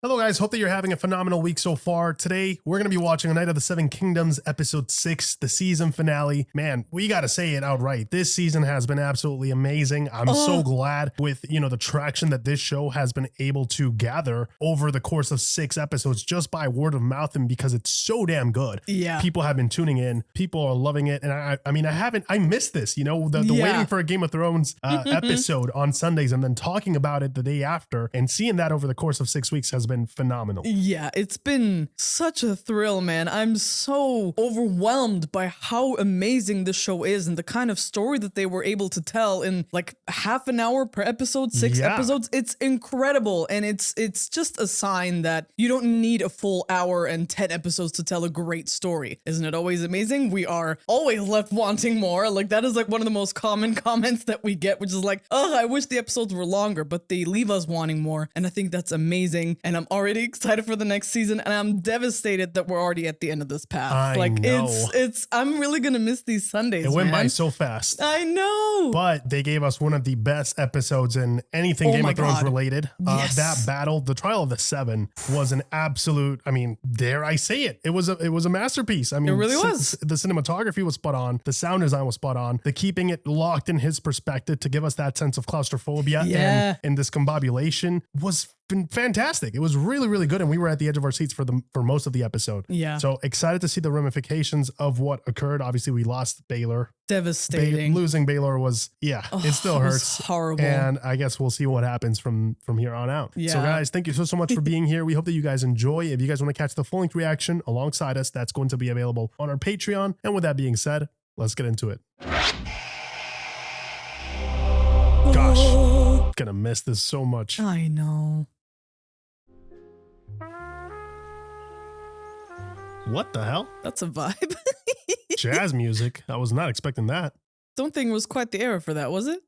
Hello guys, hope that you're having a phenomenal week so far. Today, we're going to be watching A Night of the Seven Kingdoms, episode 6, the season finale. Man, we got to say it outright. This season has been absolutely amazing. I'm so glad with, the traction that this show has been able to gather over the course of 6 episodes just by word of mouth and because it's so damn good. Yeah. People have been tuning in. People are loving it. And I missed this, the waiting for a Game of Thrones episode on Sundays and then talking about it the day after and seeing that over the course of 6 weeks has been phenomenal. Yeah, it's been such a thrill, man. I'm so overwhelmed by how amazing this show is and the kind of story that they were able to tell in like half an hour per episode, 6 episodes. It's incredible. And it's just a sign that you don't need a full hour and 10 episodes to tell a great story. Isn't it always amazing? We are always left wanting more. Like that is like one of the most common comments that we get, which is like, oh, I wish the episodes were longer, but they leave us wanting more. And I think that's amazing. And I'm already excited for the next season, and I'm devastated that we're already at the end of this path. I know. I'm really gonna miss these Sundays. It went by so fast. I know. But they gave us one of the best episodes in anything Game of Thrones related. Yes. That battle, the Trial of the Seven, was an absolute, dare I say it? It was a masterpiece. It really was. The cinematography was spot on. The sound design was spot on. The keeping it locked in his perspective to give us that sense of claustrophobia and discombobulation was been fantastic. It was really, really good. And we were at the edge of our seats for most of the episode. Yeah. So excited to see the ramifications of what occurred. Obviously we lost Baelor. Devastating. Losing Baelor was, it still hurts. Horrible. And I guess we'll see what happens from here on out. Yeah. So guys, thank you so much for being here. We hope that you guys enjoy. If you guys want to catch the full length reaction alongside us, that's going to be available on our Patreon. And with that being said, let's get into it. Gosh, gonna miss this so much. I know. What the hell? That's a vibe. Jazz music. I was not expecting that. Don't think it was quite the era for that, was it?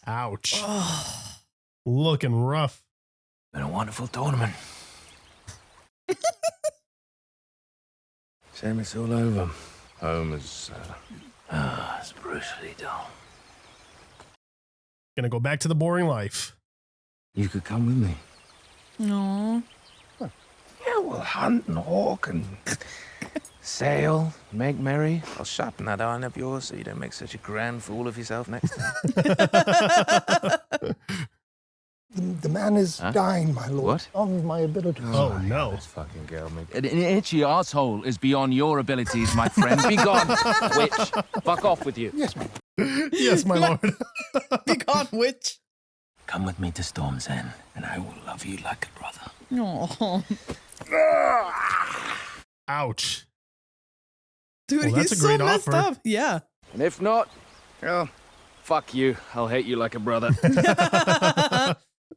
Ouch. Looking rough. Been a wonderful tournament. Shame it's all over. Home is it's brutally dull. Gonna go back to the boring life. You could come with me. No. Yeah, we'll hunt and hawk and sail, make merry. I'll sharpen that iron of yours so you don't make such a grand fool of yourself next time. The man is dying, my lord. What? Of my ability. Oh no. This fucking girl, mate. An itchy asshole is beyond your abilities, my friend. Be gone, witch. Fuck off with you. Yes, ma'am. Yes, my lord. Be gone, witch. Come with me to Storm's End, and I will love you like a brother. Oh. Ouch. Dude, Well, that's he's a great so messed offer. up. Yeah. And if not, well, fuck you. I'll hate you like a brother.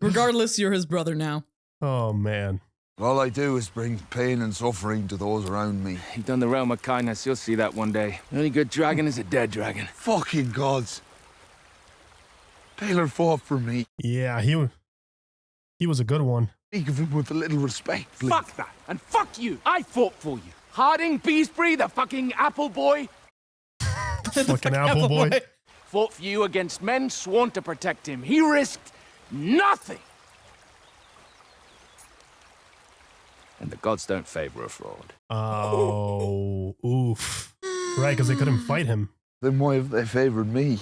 Regardless, you're his brother now. Oh man. All I do is bring pain and suffering to those around me. You've done the realm a kindness. You'll see that one day. The only good dragon is a dead dragon. Fucking gods. Baelor fought for me. Yeah, he was a good one. Speak of him with a little respect, please. Fuck that. And fuck you. I fought for you. Harding Beesbury, the fucking apple boy. Fucking apple boy. Fought for you against men sworn to protect him. He risked nothing. And the gods don't favor a fraud. Oh, oof. Right, because they couldn't fight him. Then why have they favored me?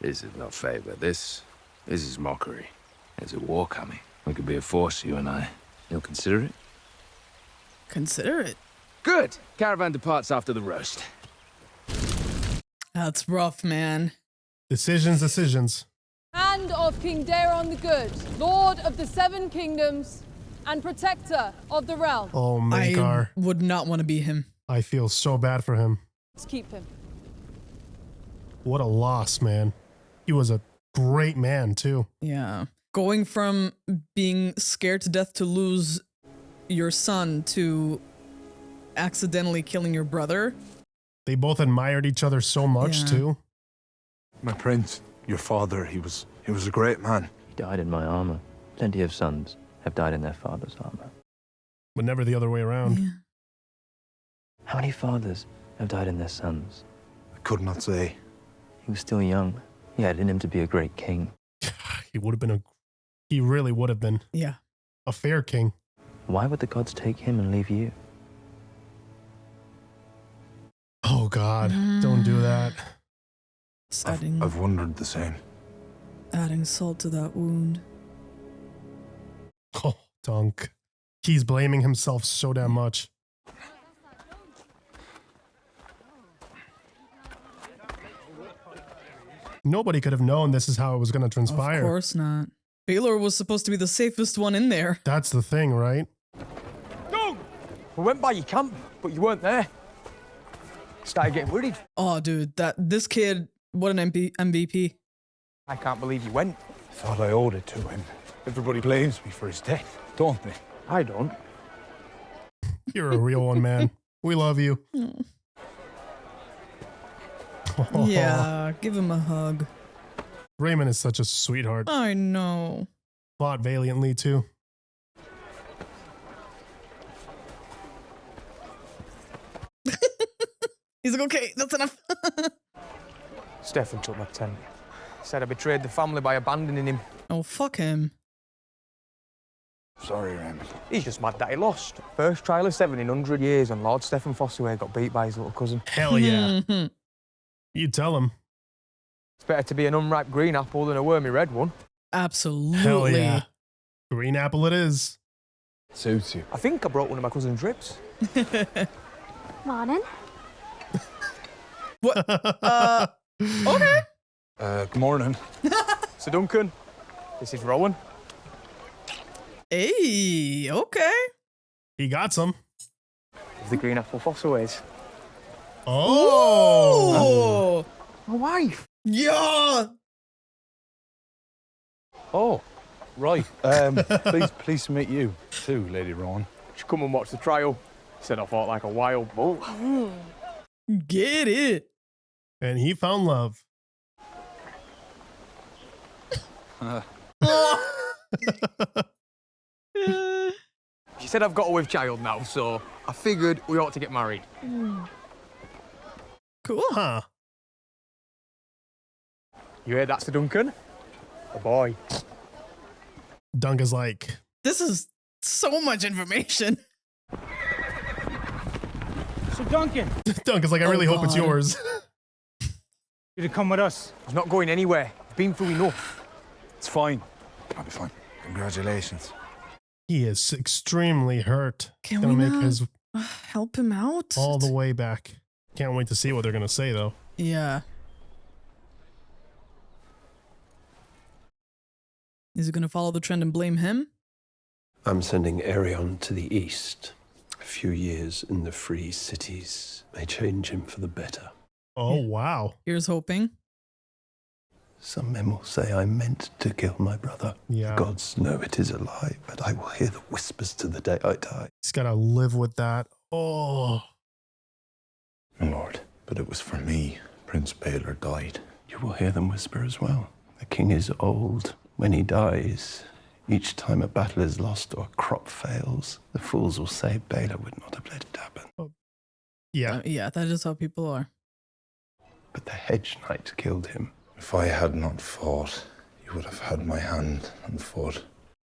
This is not favor. This is mockery. There's a war coming. We could be a force, you and I. You'll consider it? Consider it. Good. Caravan departs after the roast. That's rough, man. Decisions. Hand of King Daeron the Good, Lord of the Seven Kingdoms, and Protector of the Realm. Oh, Maekar. I would not want to be him. I feel so bad for him. Let's keep him. What a loss, man. He was a great man, too. Yeah. Going from being scared to death to lose your son to accidentally killing your brother. They both admired each other so much, too. My prince, your father, he was a great man. He died in my armor. Plenty of sons have died in their father's armor. But never the other way around. Yeah. How many fathers have died in their sons? I could not say. He was still young. He had in him to be a great king. He would have been he really would have been Yeah. a fair king. Why would the gods take him and leave you? Oh God, don't do that. It's I've wondered the same. adding salt to that wound. Oh, Dunk. He's blaming himself so damn much. Nobody could have known this is how it was going to transpire. Of course not. Baelor was supposed to be the safest one in there. That's the thing, right? No! We went by your camp, but you weren't there. Started getting worried. Oh, dude, this kid, what an MVP. I can't believe you went. Thought I owed it to him. Everybody blames me for his death, don't they? I don't. You're a real one, man. We love you. Yeah, give him a hug. Raymond is such a sweetheart. I know. Fought valiantly, too. He's like, okay, that's enough. Stefan took my tent. Said I betrayed the family by abandoning him. Oh, fuck him. Sorry, Raymond. He's just mad that he lost. First trial of 7 in 100 years, and Lord Stefan Fossaway got beat by his little cousin. Hell yeah. You tell him. It's better to be an unripe green apple than a wormy red one. Absolutely. Hell yeah. Green apple it is. Suits you. I think I broke one of my cousin's ribs. Morning. What? Okay. Good morning. Ser Duncan, this is Rowan. Hey, okay. He got some. Of the green apple Fossaways. Oh. My wife. Yeah. Oh, right. Pleased to meet you too, Lady Rowan. She come and watch the trial. Said I fought like a wild bull. Get it. And he found love. She said I've got a with child now, so I figured we ought to get married. Cool. Huh. You heard that, Ser Duncan? A boy. Dunk is like, This is so much information. So Duncan, Dunk is like, I really hope it's God. yours. you to come with us. He's not going anywhere. He's been through enough. It's fine. I'll be fine. Congratulations. He is extremely hurt. Can Gonna we make not his help him out? all the way back. Can't wait to see what they're gonna say though. Yeah. Is he gonna follow the trend and blame him? I'm sending Aerion to the east. A few years in the free cities may change him for the better. Oh wow. Here's hoping. Some men will say I meant to kill my brother. Yeah. The gods know it is a lie, but I will hear the whispers to the day I die. He's gotta live with that. Oh. My lord, but it was for me Prince Baelor died. You will hear them whisper as well. The king is old. When he dies, each time a battle is lost or a crop fails, the fools will say Baelor would not have let it happen. Yeah. Yeah, that is how people are. But the hedge knight killed him. If I had not fought, you would have had my hand and foot.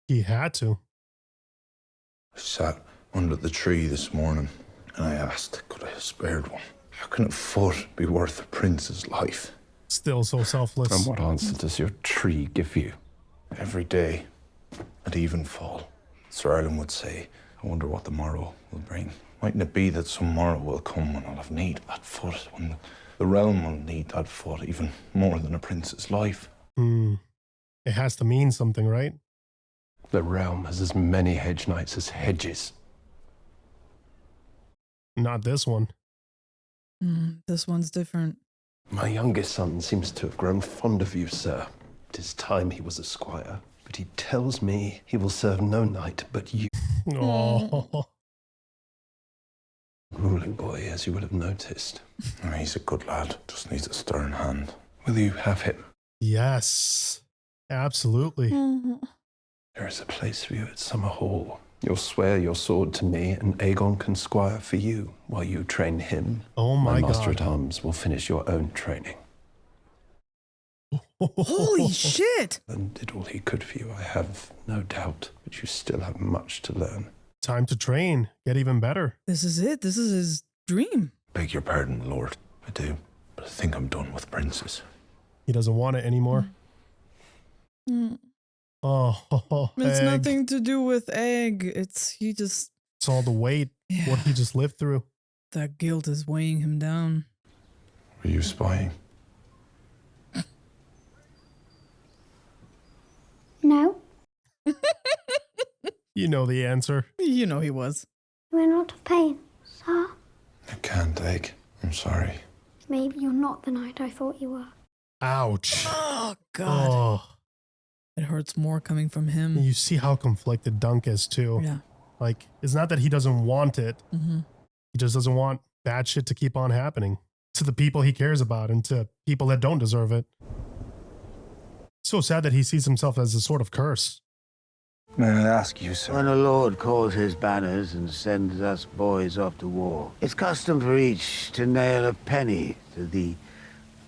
He had to. I sat under the tree this morning and I asked, could I have spared one? How can a foot be worth a prince's life? Still so selfless. And what answer does your tree give you? Every day, at evenfall, Ser Arlan would say, I wonder what the morrow will bring. Mightn't it be that some morrow will come when I'll have need of that foot, when the realm will need that foot even more than a prince's life? It has to mean something, right? The realm has as many hedge knights as hedges. Not this one. This one's different. My youngest son seems to have grown fond of you, sir. It is time he was a squire, but he tells me he will serve no knight but you. Oh. Ruling boy, as you will have noticed. He's a good lad, just needs a stern hand. Will you have him? Yes. Absolutely. There is a place for you at Summerhall. You'll swear your sword to me, and Aegon can squire for you while you train him. Oh my master God. at arms will finish your own training. Holy shit! And did all he could for you, I have no doubt. But you still have much to learn. Time to train, get even better. This is it. This is his dream. Beg your pardon, my lord. I do. But I think I'm done with princes. He doesn't want it anymore. Oh, It's Egg. nothing to do with Egg. It's all the weight, what he just lived through. that guilt is weighing him down. Were you spying? No, You know the answer. You know he was. you are not of pain, sir. I can't, Egg. I'm sorry. Maybe you're not the knight I thought you were. Ouch. Oh, God. Oh, It hurts more coming from him. you see how conflicted Dunk is too. Yeah. Like, it's not that he doesn't want it. Mm-hmm. He just doesn't want bad shit to keep on happening to the people he cares about and to people that don't deserve it. So sad that he sees himself as a sort of curse. May I ask you, sir? When a lord calls his banners and sends us boys off to war, it's custom for each to nail a penny to the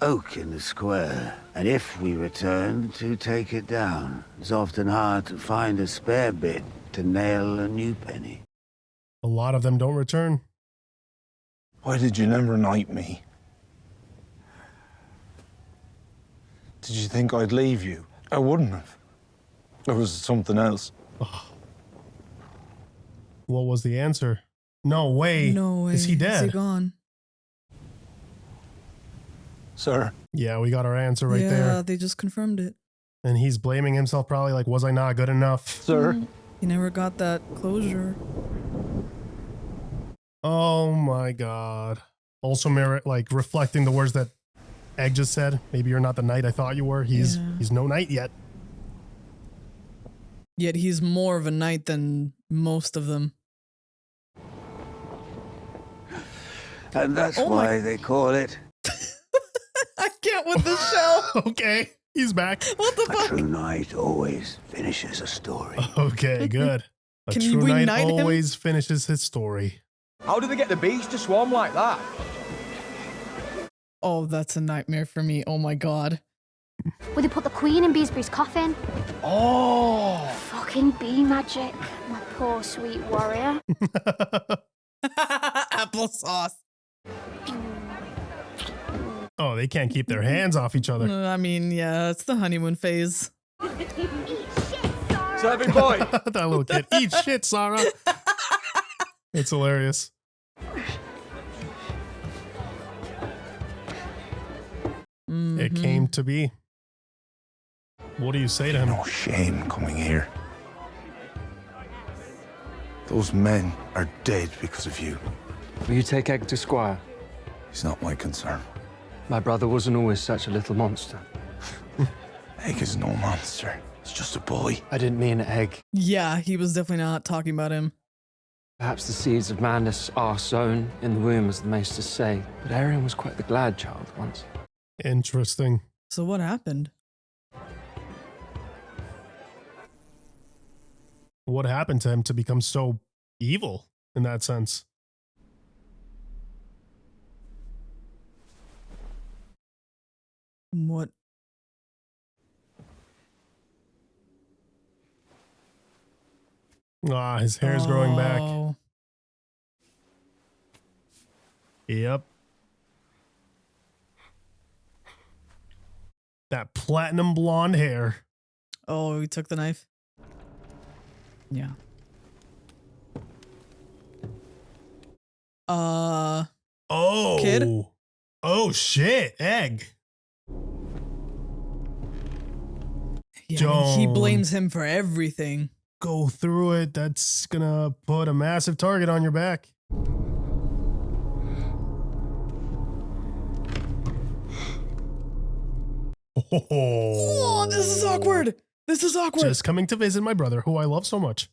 oak in the square. And if we return, to take it down. It's often hard to find a spare bit to nail a new penny. A lot of them don't return. Why did you never knight me? Did you think I'd leave you? I wouldn't have. Or was it something else? Oh. What was the answer? No way. No way. Is he dead? Is he gone? Sir? Yeah, we got our answer right yeah, there. they just confirmed it. And he's blaming himself probably like, was I not good enough? Sir? He never got that closure. Oh my God. Also like reflecting the words that Egg just said. Maybe you're not the knight I thought you were. He's no knight yet. Yet he's more of a knight than most of them. And that's why they call it I can't with this show. Okay, he's back. What the a fuck? true knight always finishes a story. Okay, good. A Can true we knight knight him? always finishes his story. How do they get the bees to swarm like that? Oh, that's a nightmare for me. Oh my God. Will they put the queen in Beesbury's coffin? Oh! Fucking bee magic, my poor sweet warrior. Applesauce. Oh, they can't keep their hands off each other. I mean, yeah, it's the honeymoon phase. Serving boy! That little kid. Eat shit, Sarah. It's hilarious. It came to be. What do you say to him? No shame coming here. Those men are dead because of you. Will you take Egg to Squire? It's not my concern. My brother wasn't always such a little monster. Egg is no monster. It's just a boy. I didn't mean Egg. Yeah, he was definitely not talking about him. Perhaps the seeds of madness are sown in the womb, as the maesters say. But Arian was quite the glad child once. Interesting. So what happened? What happened to him to become so evil in that sense? What? Ah, his hair's growing back. Oh. Yep. That platinum blonde hair. Oh, he took the knife. Yeah. Oh. Kid? Oh shit, Egg. Yeah, he blames him for everything. Go through it. That's gonna put a massive target on your back. Oh, this is awkward. This is awkward. Just coming to visit my brother, who I love so much.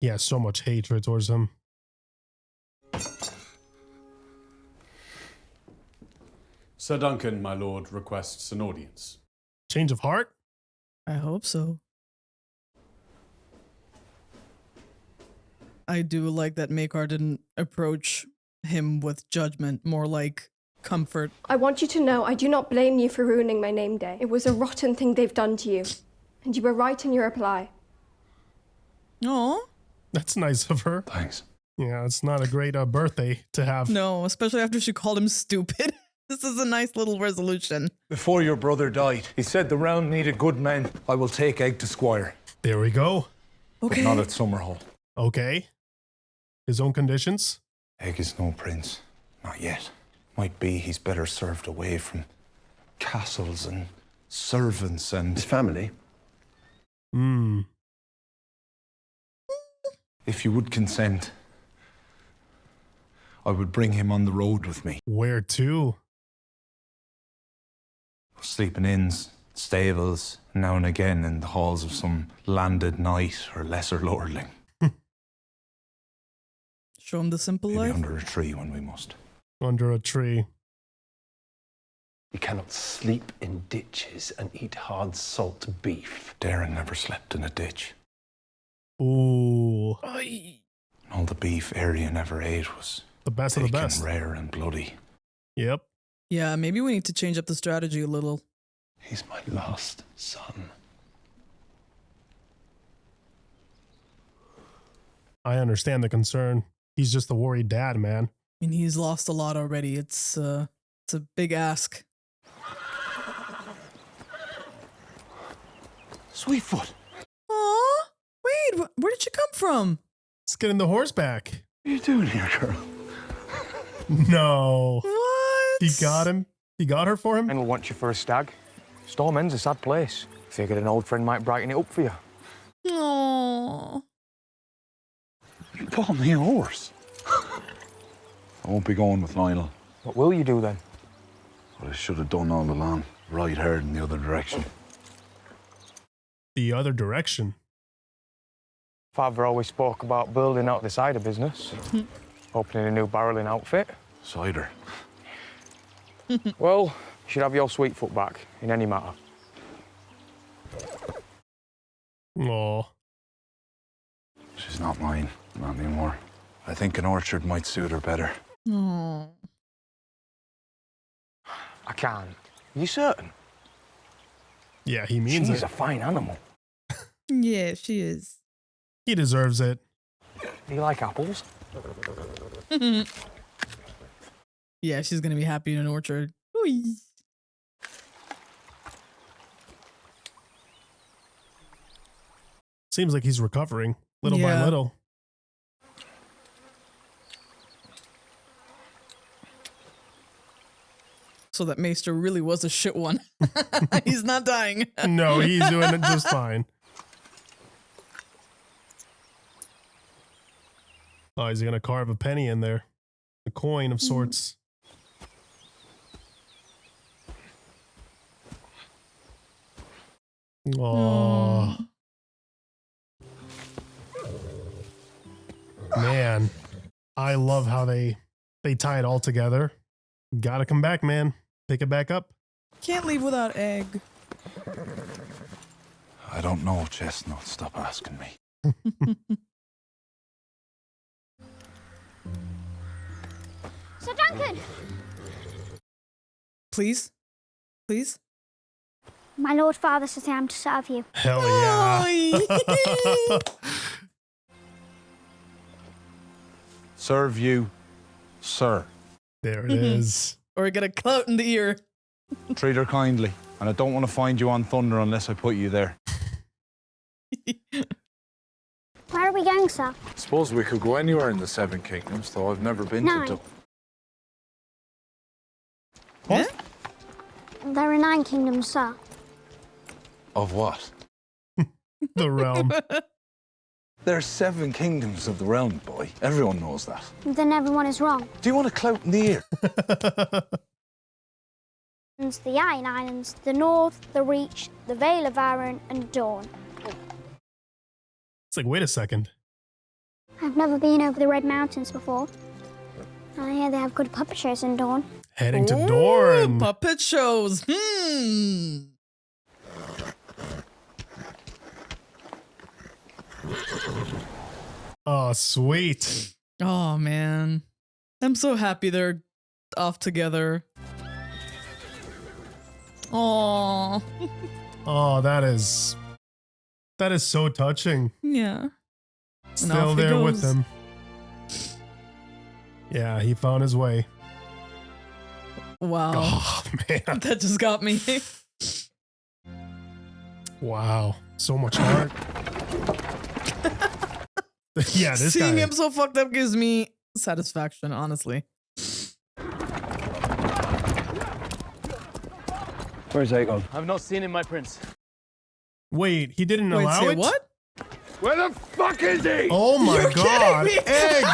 He has so much hatred towards him. Ser Duncan, my lord, requests an audience. Change of heart? I hope so. I do like that Maekar didn't approach him with judgment, more like comfort. I want you to know I do not blame you for ruining my name day. It was a rotten thing they've done to you. And you were right in your reply. Oh, That's nice of her. Thanks. Yeah, it's not a great birthday to have. no, especially after she called him stupid. This is a nice little resolution. Before your brother died, he said the realm needed good men. I will take Egg to squire, There we go. Okay. but not at Summerhall. Okay. His own conditions. Egg is no prince. Not yet. Might be he's better served away from castles and servants and... His family. Hmm. If you would consent, I would bring him on the road with me. Where to? Sleep in inns, stables, now and again in the halls of some landed knight or lesser lordling. Show him the simple Maybe life. under a tree when we must. Under a tree. You cannot sleep in ditches and eat hard salt beef. Darren never slept in a ditch. Ooh. All the beef Aryan ever ate was The best of the bacon, best. rare and bloody. Yep. Yeah, maybe we need to change up the strategy a little. He's my last son. I understand the concern. He's just a worried dad, man. I mean, he's lost a lot already. It's a big ask. Sweetfoot. Aw, wait, where did you come from? Let's get in the horseback. What are you doing here, girl? No. What? He got him? He got her for him? And we'll want you for a stag. Storm End's a sad place. Figured an old friend might brighten it up for you. Aww. You bought me a horse. I won't be going with Lionel. What will you do then? What I should have done all along. Ride hard in the other direction. The other direction. Father always spoke about building out the cider business. Opening a new barrelling outfit. Cider. Well, you should have your Sweetfoot back in any matter. Aw. She's not mine. Not anymore. I think an orchard might suit her better. Aww. I can't. Are you certain? Yeah, he means She's it. a fine animal. Yeah, she is. He deserves it. Do you like apples? Yeah, she's gonna be happy in an orchard. Oy. Seems like he's recovering little by Yeah. little. So that Maester really was a shit one. He's not dying. No, he's doing it just fine. Oh, he's gonna carve a penny in there. A coin of sorts. Oh. Man, I love how they tie it all together. Gotta come back, man. Pick it back up. Can't leave without egg. I don't know, Chestnut. Stop asking me. Sir Duncan! Please? Please? My Lord Father says I am to serve you. Hell yeah. Serve you, sir. There it is. Or get a clout in the ear. Treat her kindly. And I don't want to find you on Thunder unless I put you there. Where are we going, sir? Suppose we could go anywhere in the Seven Kingdoms, though I've never been Nine. to Dublin. What? There are 9 kingdoms, sir. Of what? The realm. There's 7 kingdoms of the realm, boy. Everyone knows that. Then everyone is wrong. Do you want a clout in the ear? It's the Iron Islands, the North, the Reach, the Vale of Arran, and Dawn. It's like, wait a second. I've never been over the Red Mountains before. I hear they have good puppet shows in Dawn. Heading to Dorne. Puppet shows. Oh, sweet. Oh man, I'm so happy they're off together. Oh. Oh, that is so touching. Yeah. Still there with them. Yeah, he found his way. Wow. Oh, man. That just got me. Wow. So much heart. Yeah, this Seeing guy. him so fucked up gives me satisfaction, honestly. Where's Aegon? I've not seen him, my prince. Wait, he didn't allow it? What? Where the fuck is he? Oh my You're god. kidding me. Egg.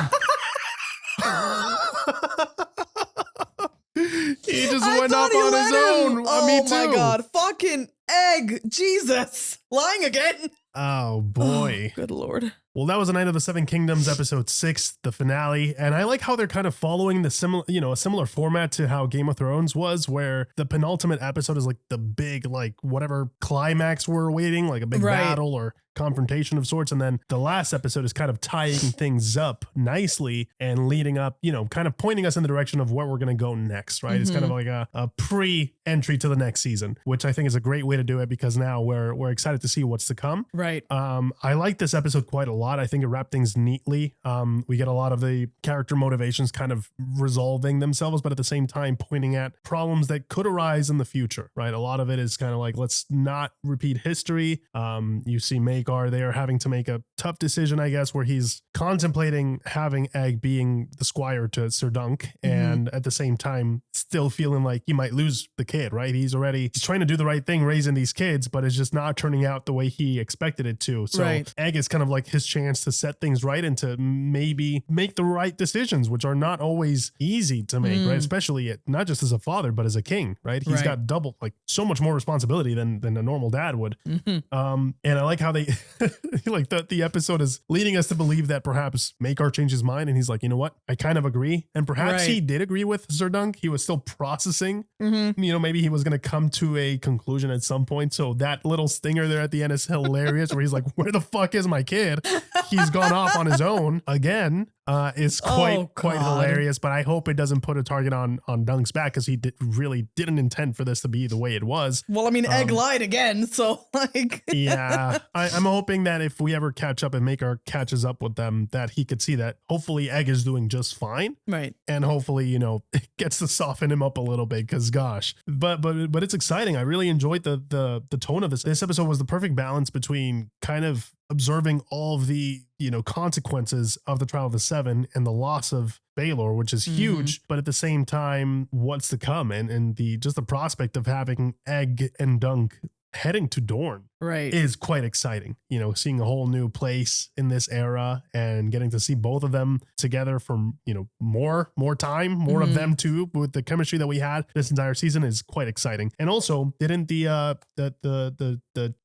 He just went off on his own. Oh Me too. my god. Fucking egg. Jesus. Lying again. Oh boy. Good lord. Well, that was a Night of the Seven Kingdoms, episode 6, the finale, and I like how they're kind of following the a similar format to how Game of Thrones was, where the penultimate episode is like the big, like whatever climax we're awaiting, like a big battle or confrontation of sorts, and then the last episode is kind of tying things up nicely and leading up, kind of pointing us in the direction of where we're going to go next, right? It's kind of like a pre-entry to the next season, which I think is a great way to do it because now we're excited to see what's to come. Right. I like this episode quite a lot. I think it wrapped things neatly. We get a lot of the character motivations kind of resolving themselves, but at the same time pointing at problems that could arise in the future, right? A lot of it is kind of like, let's not repeat history. You see Maekar there having to make a tough decision, I guess, where he's contemplating having Egg being the squire to Ser Dunk, and at the same time still feeling like he might lose the kid, right? He's trying to do the right thing raising these kids, but it's just not turning out the way he expected it to. So Egg is kind of like his chance to set things right and to maybe make the right decisions, which are not always easy to make, right? Especially not just as a father, but as a king, right? He's got double, like so much more responsibility than a normal dad would. And I like how they like the episode is leading us to believe that perhaps Maekar changed his mind and he's like, you know what? I kind of agree. And perhaps he did agree with Ser Dunk. He was still processing, maybe he was going to come to a conclusion at some point. So that little stinger there at the end is hilarious where he's like, where the fuck is my kid? He's gone off on his own again. Is quite hilarious, but I hope it doesn't put a target on Dunk's back because he really didn't intend for this to be the way it was. Well, I mean, Egg lied again, so like. Yeah, I'm hoping that if we ever catch up and Maekar catches up with them, that he could see that hopefully Egg is doing just fine, right? And hopefully, it gets to soften him up a little bit because gosh, but it's exciting. I really enjoyed the tone of this. This episode was the perfect balance between kind of observing all of the consequences of the trial of the seven and the loss of Baelor, which is huge, but at the same time what's to come and the prospect of having Egg and Dunk heading to Dorne is quite exciting. Seeing a whole new place in this era and getting to see both of them together for more time, more of them too, with the chemistry that we had this entire season is quite exciting. And also, didn't the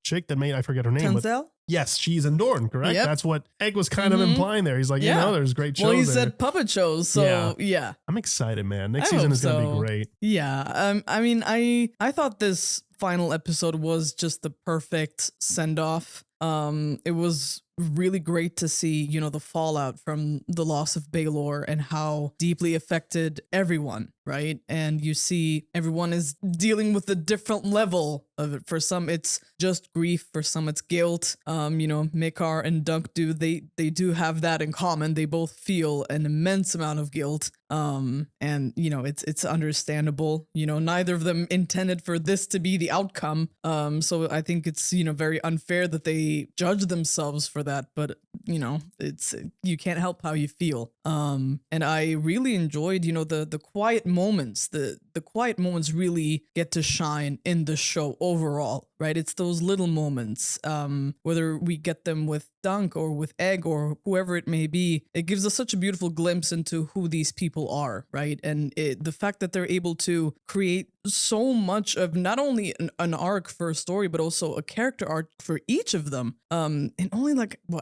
chick that made, I forget her name, Tenzel? Yes, she's in Dorne, correct? Yep. That's what Egg was kind of implying there. He's like, there's great shows. Well, he there. said puppet shows, so yeah. I'm excited, man. Next season is going to be great. Yeah. I mean, I thought this final episode was just the perfect send-off. It was really great to see, the fallout from the loss of Baelor and how deeply affected everyone, right? And you see everyone is dealing with a different level of it. For some, it's just grief. For some, it's guilt. Maekar and Dunk they do have that in common. They both feel an immense amount of guilt. And it's understandable. Neither of them intended for this to be the outcome. So I think it's very unfair that they judge themselves for that. But it's you can't help how you feel. And I really enjoyed the quiet moments. The quiet moments really get to shine in the show overall, right? It's those little moments, whether we get them with Dunk or with Egg or whoever it may be, it gives us such a beautiful glimpse into who these people are, right? And the fact that they're able to create so much of not only an arc for a story, but also a character arc for each of them, in only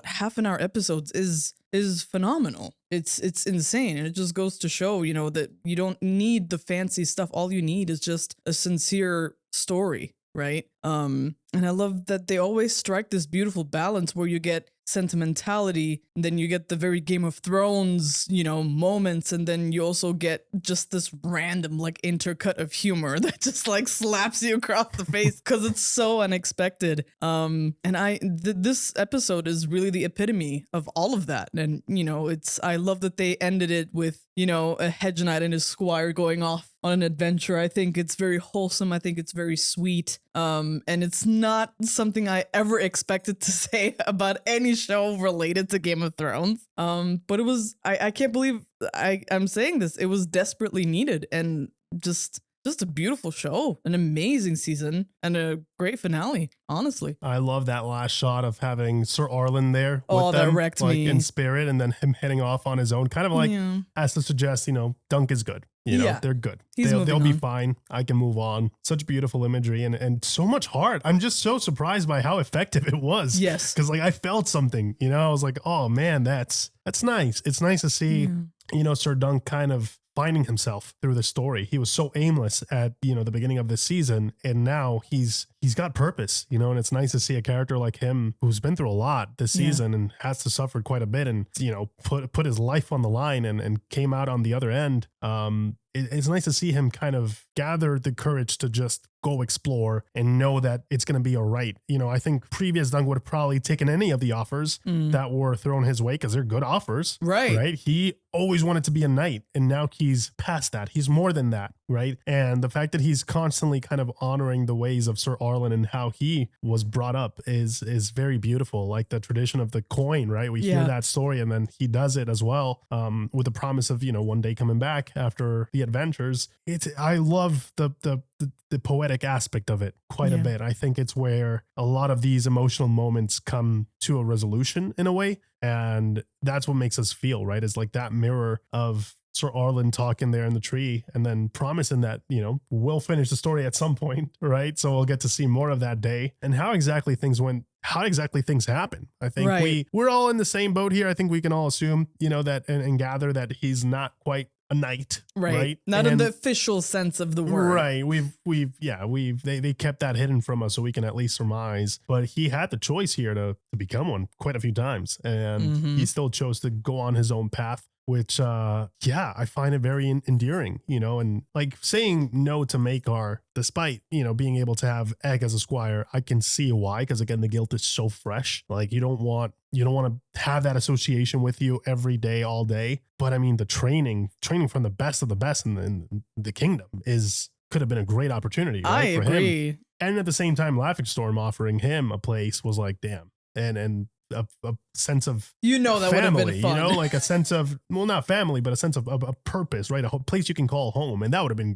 half an hour episodes is phenomenal. It's insane. And it just goes to show, that you don't need the fancy stuff. All you need is just a sincere story, right? And I love that they always strike this beautiful balance where you get sentimentality. And then you get the very Game of Thrones, you know, moments. And then you also get just this random like intercut of humor that just like slaps you across the face because it's so unexpected. And this episode is really the epitome of all of that. And, you know, I love that they ended it with, you know, a hedge knight and his squire going off on an adventure. I think it's very wholesome. I think it's very sweet. And it's not something I ever expected to say about any show related to Game of Thrones. But it was, I can't believe I'm saying this. It was desperately needed and just a beautiful show, an amazing season, and a great finale, honestly. I love that last shot of having Ser Arlan there with them, that wrecked like me. in spirit, and then him heading off on his own, kind of like as to suggest, you know, Dunk is good. You know, they're good. They'll be fine. I can move on. Such beautiful imagery and so much heart. I'm just so surprised by how effective it was. Yes. Because like I felt something, you know, I was like, oh man, that's nice. It's nice to see, you know, Ser Dunk kind of finding himself through the story. He was so aimless at, you know, the beginning of this season, and now he's got purpose, you know, and it's nice to see a character like him who's been through a lot this season and has to suffer quite a bit and, you know, put his life on the line and came out on the other end. It's nice to see him kind of gather the courage to just go explore and know that it's going to be all right. You know, I think previous Dunk would have probably taken any of the offers that were thrown his way because they're good offers. Right. He always wanted to be a knight, and now he's past that. He's more than that. Right. And the fact that he's constantly kind of honoring the ways of Ser Arlan and how he was brought up is very beautiful. Like the tradition of the coin, right? We hear that story, and then he does it as well, with the promise of, you know, one day coming back after the adventures. I love the poetic aspect of it quite a bit. I think it's where a lot of these emotional moments come to a resolution in a way. And that's what makes us feel, right? It's like that mirror of Ser Arlan talking there in the tree and then promising that, you know, we'll finish the story at some point, right? So we'll get to see more of that day and how exactly things went, how exactly things happen. I think we're all in the same boat here. I think we can all assume, you know, that and gather that he's not quite a knight, right? Not in the official sense of the word. Right. They kept that hidden from us so we can at least surmise, but he had the choice here to become one quite a few times, and he still chose to go on his own path, which, I find it very endearing, you know, and like saying no to Maekar, despite, you know, being able to have Egg as a squire, I can see why, because again, the guilt is so fresh. Like you don't want to have that association with you every day, all day. But I mean, the training from the best of the best in the kingdom could have been a great opportunity, right, I agree. him. And at the same time, Laughing Storm offering him a place was like, damn. And a sense of, you know, that would have been fun. You know, like a sense of, well, not family, but a sense of a purpose, right? A place you can call home. And that would have been,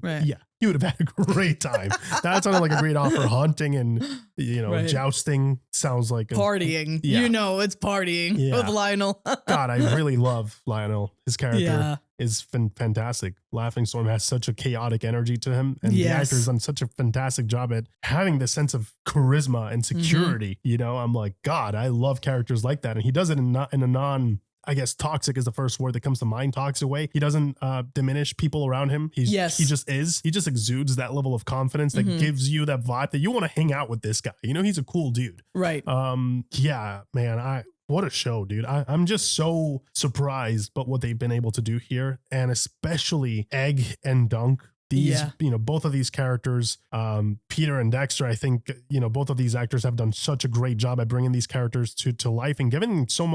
you would have had a great time. That sounded like a great offer. Hunting and, you know, jousting sounds like partying. You know, it's partying with Lionel. God, I really love Lionel. His character is fantastic. Laughing Storm has such a chaotic energy to him, and the actor's done such a fantastic job at having this sense of charisma and security. You know, I'm like, God, I love characters like that, and he does it in a non, I guess toxic is the first word that comes to mind, toxic way. He doesn't diminish people around him. He just exudes that level of confidence that gives you that vibe that you want to hang out with this guy. You know, he's a cool dude. Right. Man, what a show, dude. I'm just so surprised by what they've been able to do here. And especially Egg and Dunk. These, you know, both of these characters, Peter and Dexter, I think, you know, both of these actors have done such a great job at bringing these characters to life and giving them so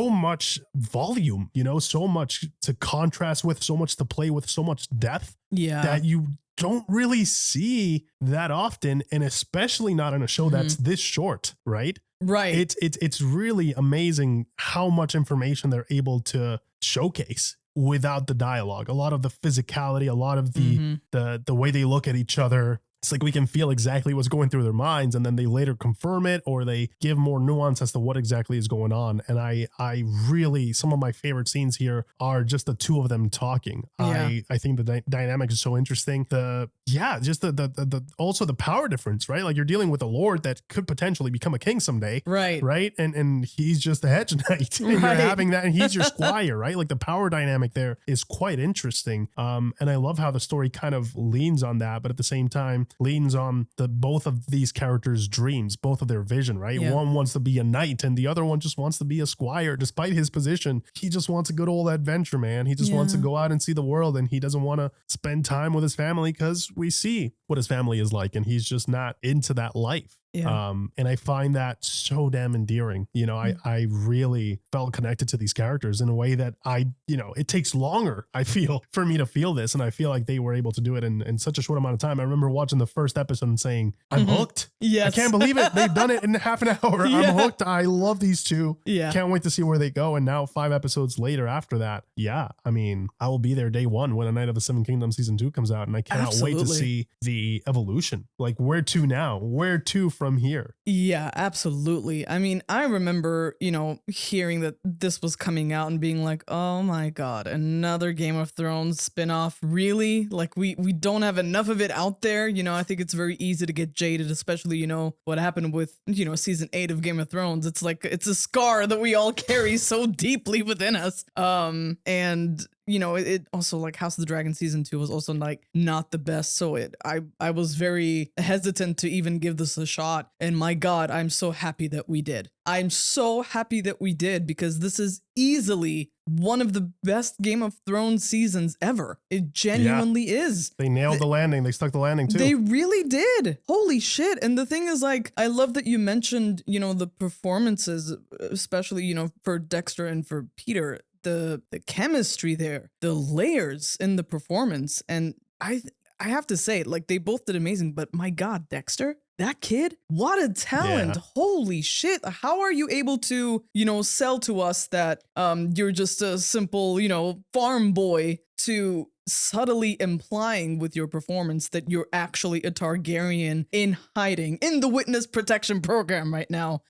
much volume, you know, so much to contrast with, so much to play with, so much depth that you don't really see that often. And especially not in a show that's this short, right? Right. It's really amazing how much information they're able to showcase without the dialogue. A lot of the physicality, a lot of the way they look at each other. It's like we can feel exactly what's going through their minds, and then they later confirm it or they give more nuance as to what exactly is going on. And I really, some of my favorite scenes here are just the two of them talking. I think the dynamic is so interesting. Just the also the power difference, right? Like you're dealing with a lord that could potentially become a king someday. Right. And he's just a hedge knight. And you're having that, and he's your squire, right? Like the power dynamic there is quite interesting. And I love how the story kind of leans on that, but at the same time, leans on both of these characters' dreams, both of their vision, right? Yeah. One wants to be a knight and the other one just wants to be a squire. Despite his position, he just wants a good old adventure, man. He just wants to go out and see the world, and he doesn't want to spend time with his family because we see what his family is like, and he's just not into that life. Yeah. And I find that so damn endearing. You know, I really felt connected to these characters in a way that it takes longer, I feel, for me to feel this. And I feel like they were able to do it in such a short amount of time. I remember watching the first episode and saying, I'm hooked. Yes. I can't believe it. They've done it in half an hour. Yeah. I'm hooked. I love these two. Yeah. Can't wait to see where they go. And now 5 episodes later after that, I mean, I will be there day one when A Night of the Seven Kingdoms season 2 comes out. And I cannot wait to see the evolution. Like, where to now? Where to from here? Yeah, absolutely. I mean, I remember, hearing that this was coming out and being like, oh my God, another Game of Thrones spinoff. Really? Like, we don't have enough of it out there. I think it's very easy to get jaded, especially, what happened with, season 8 of Game of Thrones. It's like, it's a scar that we all carry so deeply within us. And it also, like, House of the Dragon season 2 was also like not the best. So I was very hesitant to even give this a shot. And my God, I'm so happy that we did. I'm so happy that we did, because this is easily one of the best Game of Thrones seasons ever. It genuinely is. They nailed the landing. They stuck the landing too. They really did. Holy shit. And the thing is, like, I love that you mentioned, the performances, especially, for Dexter and for Peter. The chemistry there, the layers in the performance. And I have to say, like, they both did amazing, but my God, Dexter, that kid, what a talent. Yeah. Holy shit. How are you able to, sell to us that you're just a simple, farm boy, to subtly implying with your performance that you're actually a Targaryen in hiding in the witness protection program right now.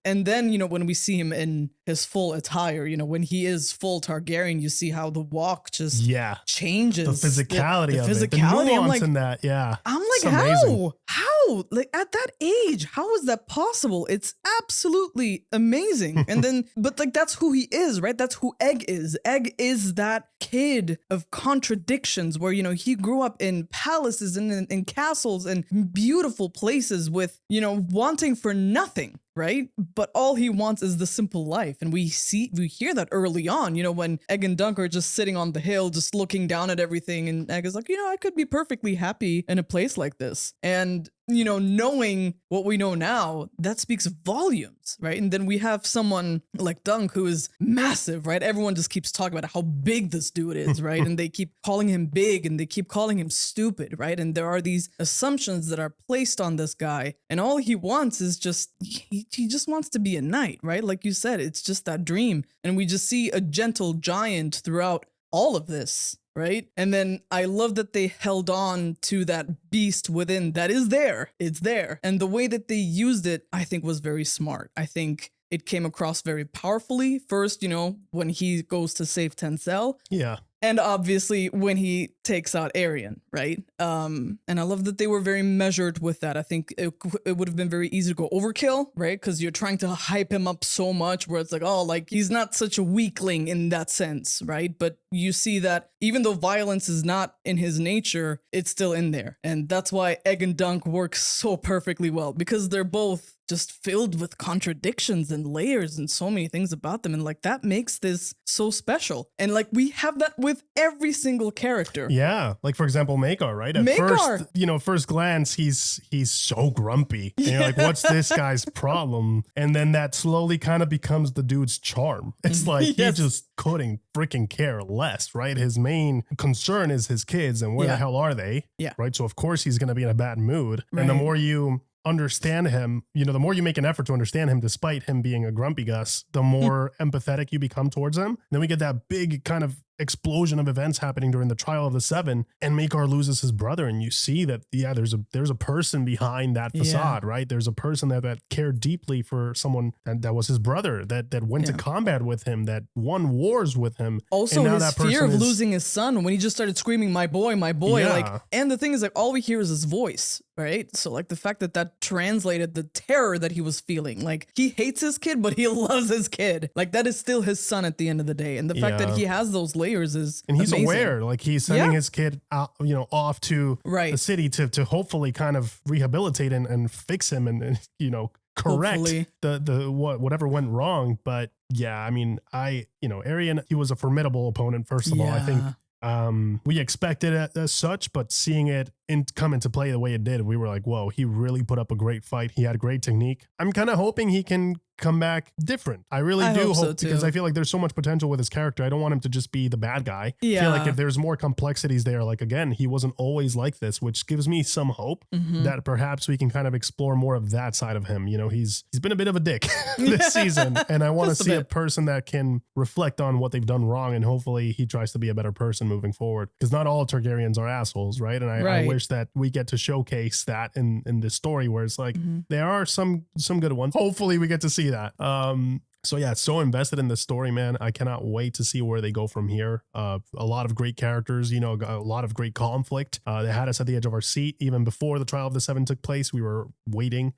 And then, when we see him in his full attire, when he is full Targaryen, you see how the walk just changes. The physicality of it. The physicality, nuance in that. Yeah. I'm like, It's amazing. How? Like, at that age, how is that possible? It's absolutely amazing. And then, but like, that's who he is, right? That's who Egg is. Egg is that kid of contradictions where, he grew up in palaces and in castles and beautiful places with, wanting for nothing. Right? But all he wants is the simple life. And we hear that early on, when Egg and Dunk are just sitting on the hill, just looking down at everything. And Egg is like, I could be perfectly happy in a place like this. And, knowing what we know now, that speaks volumes, right? And then we have someone like Dunk who is massive, right? Everyone just keeps talking about how big this dude is, right? And they keep calling him big and they keep calling him stupid, right? And there are these assumptions that are placed on this guy. And all he wants is just, he just wants to be a knight, right? Like you said, it's just that dream. And we just see a gentle giant throughout all of this. Right? And then I love that they held on to that beast within that is there. It's there. And the way that they used it, I think, was very smart. I think it came across very powerfully. First, when he goes to save Tencel. Yeah. And obviously when he takes out Aryan, right? And I love that they were very measured with that. I think it would have been very easy to go overkill, right? Because you're trying to hype him up so much where it's like, oh, like he's not such a weakling in that sense, right? But you see that even though violence is not in his nature, it's still in there. And that's why Egg and Dunk work so perfectly well, because they're both just filled with contradictions and layers and so many things about them. And like, that makes this so special. And like, we have that with every single character. Yeah. Like, for example, Maekar, right? At Maekar. first glance, he's so grumpy. And you're like, what's this guy's problem? And then that slowly kind of becomes the dude's charm. It's like, he just couldn't freaking care less, right? His main concern is his kids and where the hell are they? Yeah. Right. So of course he's going to be in a bad mood. Right. And the more you understand him, the more you make an effort to understand him, despite him being a grumpy Gus, the more empathetic you become towards him. Then we get that big kind of explosion of events happening during the trial of the Seven, and Maekar loses his brother, and you see that there's a person behind that facade, right? There's a person that cared deeply for someone that was his brother, that went to combat with him, that won wars with him. Also, his fear of losing his son when he just started screaming, my boy, like, and the thing is, like, all we hear is his voice, right? So like the fact that translated the terror that he was feeling, like he hates his kid, but he loves his kid. Like that is still his son at the end of the day. And the fact that he has those layers layers is and he's amazing. aware, like he's sending his kid out, off to Right. the city to hopefully kind of rehabilitate and fix him and correct Hopefully. the whatever went wrong. But yeah, I mean, Aryan, he was a formidable opponent. First of all, I think we expected it as such, but seeing it come into play the way it did, we were like, whoa, he really put up a great fight. He had great technique. I'm kind of hoping he can come back different. I really do hope so, because too. I feel like there's so much potential with his character. I don't want him to just be the bad guy. I feel like if there's more complexities there, like again, he wasn't always like this, which gives me some hope that perhaps we can kind of explore more of that side of him. He's been a bit of a dick this season, and I want to see a person that can reflect on what they've done wrong, and hopefully he tries to be a better person moving forward, because not all Targaryens are assholes, right? And I wish that we get to showcase that in this story, where it's like there are some good ones. Hopefully we get to see that. So yeah, so invested in the story, man. I cannot wait to see where they go from here. A lot of great characters, a lot of great conflict. They had us at the edge of our seat even before the Trial of the Seven took place. We were waiting.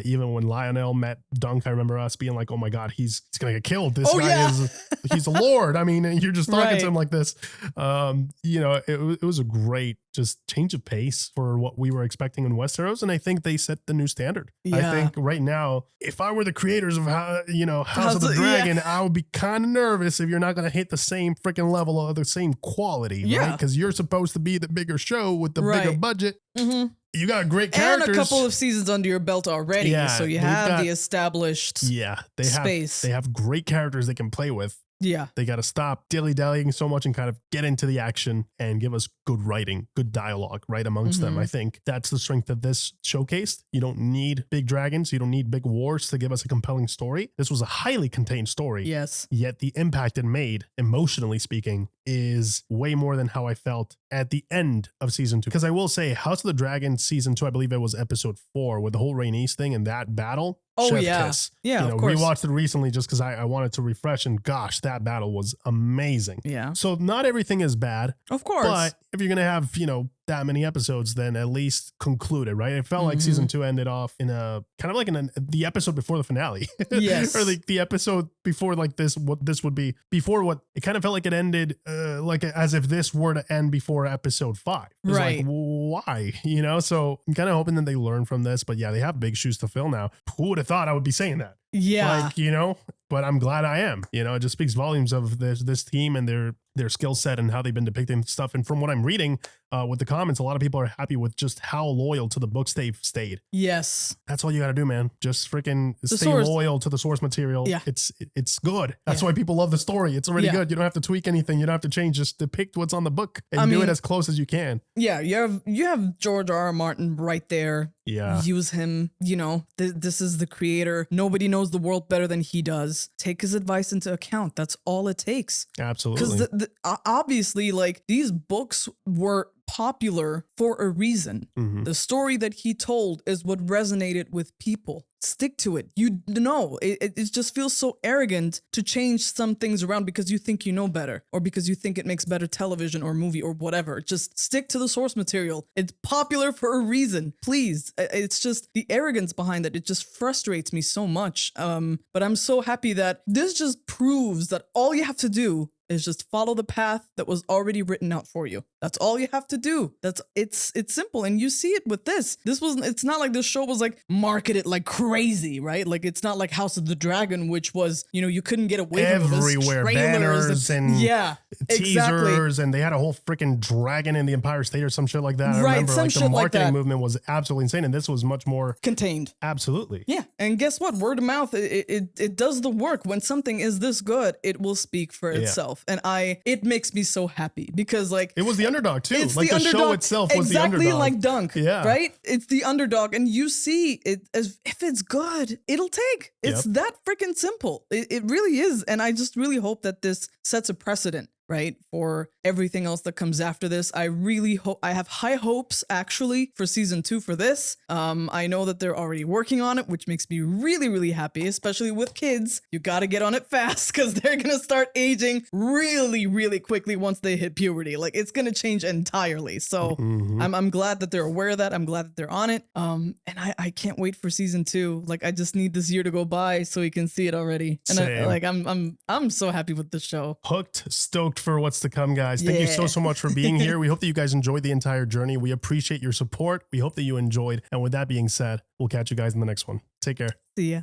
Even when Lionel met Dunk, I remember us being like, "Oh my God, he's gonna get killed. This guy he's a lord." I mean, and you're just talking to him like this. It was a great just change of pace for what we were expecting in Westeros, and I think they set the new standard. I think right now, if I were the creators of House of the Dragon, I would be kind of nervous if you're not going to hit the same freaking level or the same quality, right? Because you're supposed to be the bigger show with the bigger budget. You got great characters and a couple of seasons under your belt already, so you have the established space. They have great characters they can play with. Yeah. They got to stop dilly-dallying so much and kind of get into the action and give us good writing, good dialogue right amongst them. I think that's the strength of this showcase. You don't need big dragons. You don't need big wars to give us a compelling story. This was a highly contained story. Yes. Yet the impact it made, emotionally speaking, is way more than how I felt at the end of season 2. Because I will say, House of the Dragon season 2, I believe it was episode 4 with the whole Rhaenys thing and that battle. Oh, Chef yeah. Kiss. Yeah, of course. We watched it recently just because I wanted to refresh, and gosh, that battle was amazing. Yeah. So not everything is bad. Of course. But if you're going to have, that many episodes, then at least conclude it, right? It felt like season 2 ended off in a kind of like the episode before the finale. Yes. Or like the episode before what this would be before what it kind of felt like it ended like as if this were to end before episode 5. It was like, why? So I'm kind of hoping that they learn from this, but yeah, they have big shoes to fill now. Who would have thought I would be saying that? Yeah. But I'm glad I am. It just speaks volumes of this team and their skill set and how they've been depicting stuff. And from what I'm reading with the comments, a lot of people are happy with just how loyal to the books they've stayed. Yes. That's all you got to do, man. Just freaking stay loyal to the source material. Yeah. It's good. That's why people love the story. It's already good. You don't have to tweak anything. You don't have to change. Just depict what's on the book and do it as close as you can. Yeah. You have George R.R. Martin right there. Yeah. Use him. This is the creator. Nobody knows the world better than he does. Take his advice into account. That's all it takes. Absolutely. Because obviously, like, these books were popular for a reason. The story that he told is what resonated with people. Stick to it. It just feels so arrogant to change some things around because you think you know better or because you think it makes better television or movie or whatever. Just stick to the source material. It's popular for a reason. Please. It's just the arrogance behind it. It just frustrates me so much. But I'm so happy that this just proves that all you have to do is just follow the path that was already written out for you. That's all you have to do. It's simple. And you see it with this. It's not like this show was like marketed like crazy, right? Like it's not like House of the Dragon, which was, you couldn't get away from everywhere. Banners and teasers, and they had a whole freaking dragon in the Empire State or some shit like that. I remember like the marketing movement was absolutely insane, and this was much more contained. Absolutely. Yeah. And guess what? Word of mouth, it does the work. When something is this good, it will speak for itself. And it makes me so happy because like it was the underdog too. It's like the show itself was the underdog. Exactly like Dunk. Yeah. Right? It's the underdog. And you see it as if it's good, it'll take. It's that freaking simple. It really is. And I just really hope that this sets a precedent, right, for everything else that comes after this. I really hope, I have high hopes actually for season 2 for this. I know that they're already working on it, which makes me really, really happy, especially with kids. You got to get on it fast because they're going to start aging really, really quickly once they hit puberty. Like it's going to change entirely. So I'm glad that they're aware of that. I'm glad that they're on it. And I can't wait for season 2. Like I just need this year to go by so we can see it already. And I'm so happy with this show. Hooked, stoked for what's to come, guys. Thank you so much for being here. We hope that you guys enjoyed the entire journey. We appreciate your support. We hope that you enjoyed. And with that being said, we'll catch you guys in the next one. Take care. See ya.